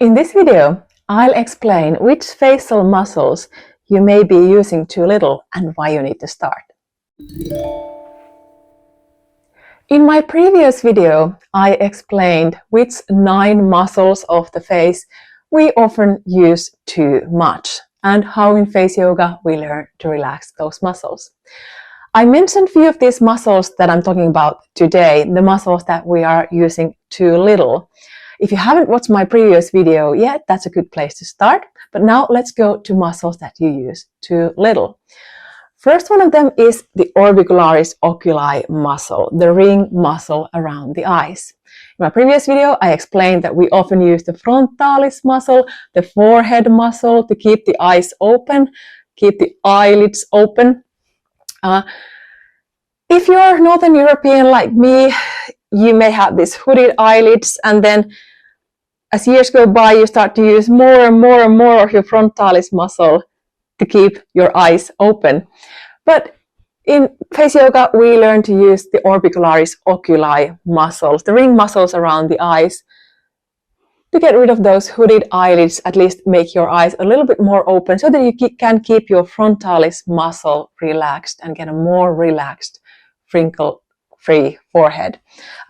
In this video, I'll explain which facial muscles you may be using too little and why you need to start. In my previous video, I explained which 9 muscles of the face we often use too much and how in face yoga we learn to relax those muscles. I mentioned a few of these muscles that I'm talking about today, the muscles that we are using too little. If you haven't watched my previous video yet, that's a good place to start. But now let's go to muscles that you use too little. First one of them is the orbicularis oculi muscle, the ring muscle around the eyes. In my previous video, I explained that we often use the frontalis muscle, the forehead muscle, to keep the eyes open, keep the eyelids open. If you're Northern European like me, you may have these hooded eyelids, and then as years go by, you start to use more and more and more of your frontalis muscle to keep your eyes open. But in face yoga, we learn to use the orbicularis oculi muscles, the ring muscles around the eyes, to get rid of those hooded eyelids, at least make your eyes a little bit more open so that you can keep your frontalis muscle relaxed and get a more relaxed, wrinkle-free forehead.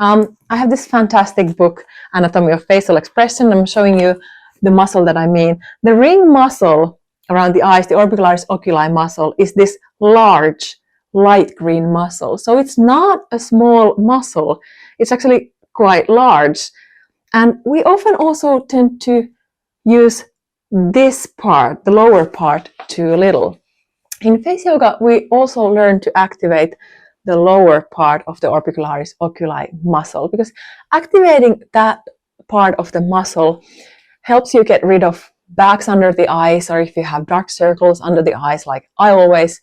I have this fantastic book, Anatomy of Facial Expression. I'm showing you the muscle that I mean. The ring muscle around the eyes, the orbicularis oculi muscle, is this large, light green muscle. So it's not a small muscle. It's actually quite large. And we often also tend to use this part, the lower part, too little. In face yoga, we also learn to activate the lower part of the orbicularis oculi muscle, because activating that part of the muscle helps you get rid of bags under the eyes, or if you have dark circles under the eyes, like I always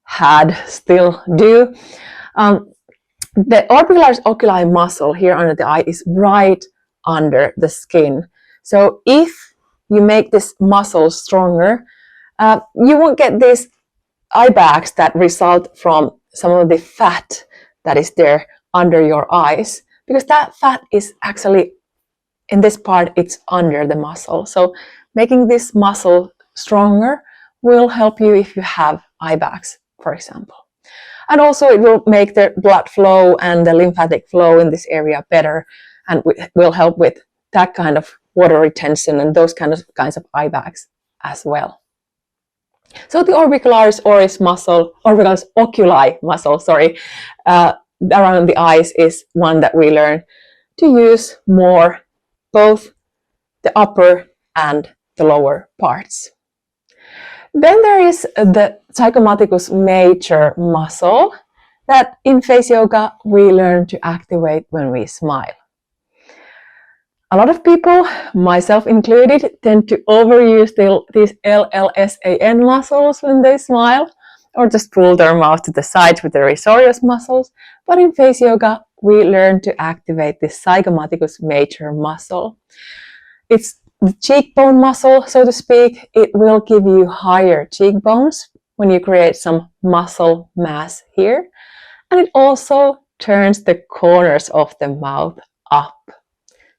had, still do. The orbicularis oculi muscle here under the eye is right under the skin. So if you make this muscle stronger, you won't get these eye bags that result from some of the fat that is there under your eyes, because that fat is actually, in this part, it's under the muscle. So making this muscle stronger will help you if you have eye bags, for example. And also it will make the blood flow and the lymphatic flow in this area better, and will help with that kind of water retention and those kinds of eye bags as well. So the orbicularis oris muscle, orbicularis oculi muscle, around the eyes is one that we learn to use more, both the upper and the lower parts. Then there is the zygomaticus major muscle that in face yoga we learn to activate when we smile. A lot of people, myself included, tend to overuse these LLSAN muscles when they smile, or just pull their mouth to the sides with the risorius muscles. But in face yoga, we learn to activate this zygomaticus major muscle. It's the cheekbone muscle, so to speak. It will give you higher cheekbones when you create some muscle mass here. And it also turns the corners of the mouth up,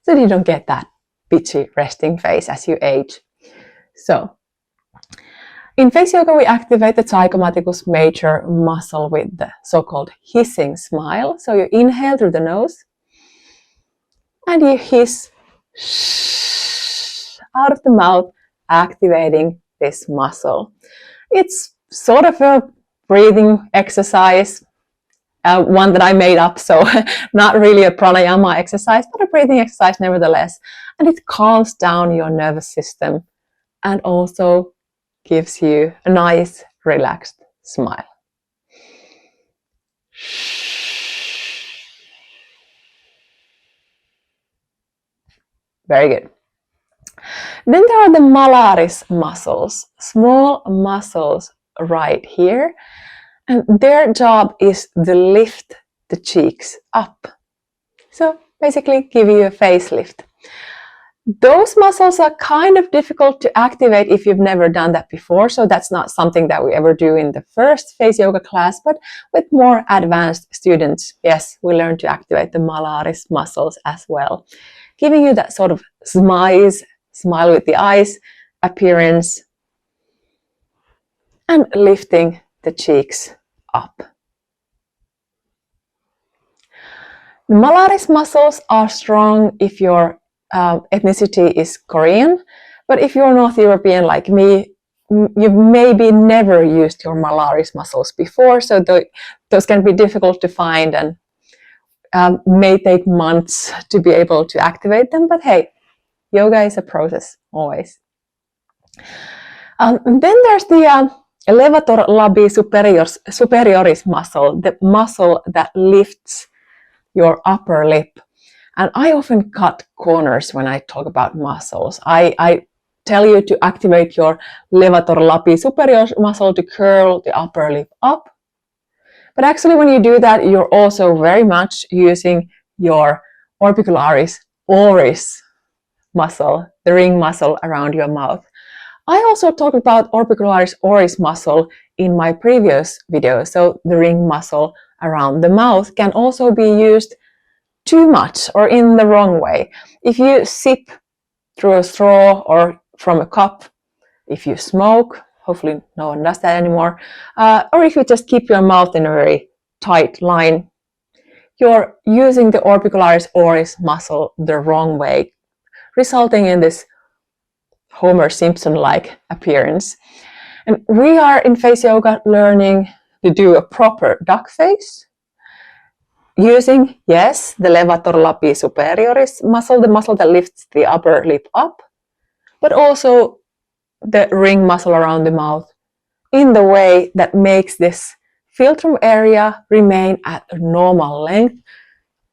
so that you don't get that bitchy resting face as you age. So in face yoga, we activate the zygomaticus major muscle with the so-called hissing smile. So you inhale through the nose and you hiss out of the mouth, activating this muscle. It's sort of a breathing exercise, one that I made up, so not really a pranayama exercise, but a breathing exercise nevertheless. And it calms down your nervous system and also gives you a nice, relaxed smile. Very good. Then there are the malaris muscles, small muscles right here, and their job is to lift the cheeks up. So basically give you a facelift. Those muscles are kind of difficult to activate if you've never done that before, so that's not something that we ever do in the first face yoga class, but with more advanced students, yes, we learn to activate the malaris muscles as well, giving you that sort of smile with the eyes appearance and lifting the cheeks up. The malaris muscles are strong if your ethnicity is Korean, but if you're North European like me, you've maybe never used your malaris muscles before, so those can be difficult to find and may take months to be able to activate them, but hey, yoga is a process always. Then there's the levator labii superioris muscle, the muscle that lifts your upper lip. And I often cut corners when I talk about muscles. I tell you to activate your levator labii superior muscle to curl the upper lip up. But actually when you do that, you're also very much using your orbicularis oris muscle, the ring muscle around your mouth. I also talked about orbicularis oris muscle in my previous video, so the ring muscle around the mouth can also be used too much or in the wrong way. If you sip through a straw or from a cup, if you smoke, hopefully no one does that anymore, or if you just keep your mouth in a very tight line, you're using the orbicularis oris muscle the wrong way, resulting in this Homer Simpson-like appearance. And we are in face yoga learning to do a proper duck face, using, yes, the levator labii superioris muscle, the muscle that lifts the upper lip up, but also the ring muscle around the mouth in the way that makes this philtrum area remain at a normal length.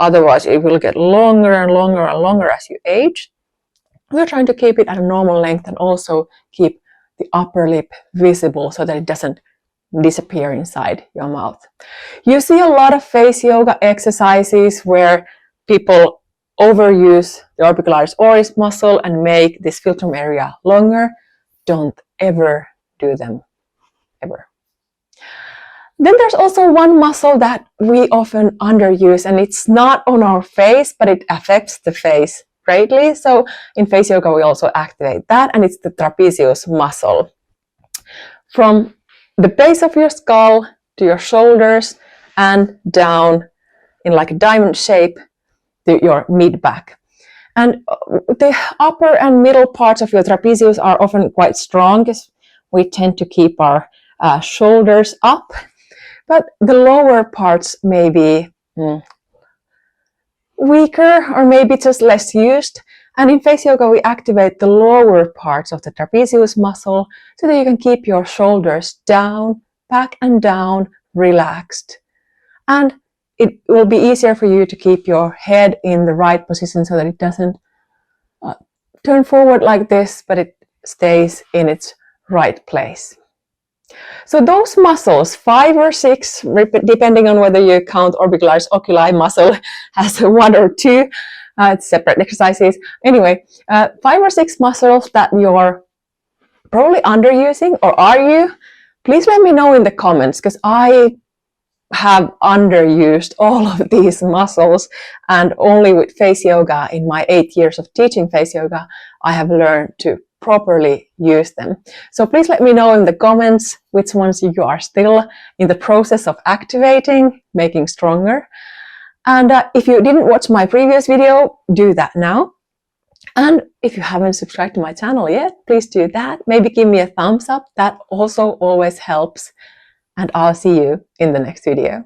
Otherwise, it will get longer and longer and longer as you age. We're trying to keep it at a normal length and also keep the upper lip visible so that it doesn't disappear inside your mouth. You see a lot of face yoga exercises where people overuse the orbicularis oris muscle and make this philtrum area longer. Don't ever do them, ever. Then there's also one muscle that we often underuse, and it's not on our face, but it affects the face greatly. So in face yoga, we also activate that, and it's the trapezius muscle. From the base of your skull to your shoulders and down in like a diamond shape to your mid-back. And the upper and middle parts of your trapezius are often quite strong because we tend to keep our shoulders up, but the lower parts may be weaker or maybe just less used. And in face yoga, we activate the lower parts of the trapezius muscle so that you can keep your shoulders down, back and down, relaxed. And it will be easier for you to keep your head in the right position so that it doesn't turn forward like this, but it stays in its right place. So those muscles, 5 or 6, depending on whether you count orbicularis oculi muscle as 1 or 2, it's separate exercises. Anyway, 5 or 6 muscles that you're probably underusing, or are you? Please let me know in the comments, because I have underused all of these muscles, and only with face yoga, in my 8 years of teaching face yoga, I have learned to properly use them. So please let me know in the comments which ones you are still in the process of activating, making stronger. And if you didn't watch my previous video, do that now. And if you haven't subscribed to my channel yet, please do that. Maybe give me a thumbs up. That also always helps. And I'll see you in the next video.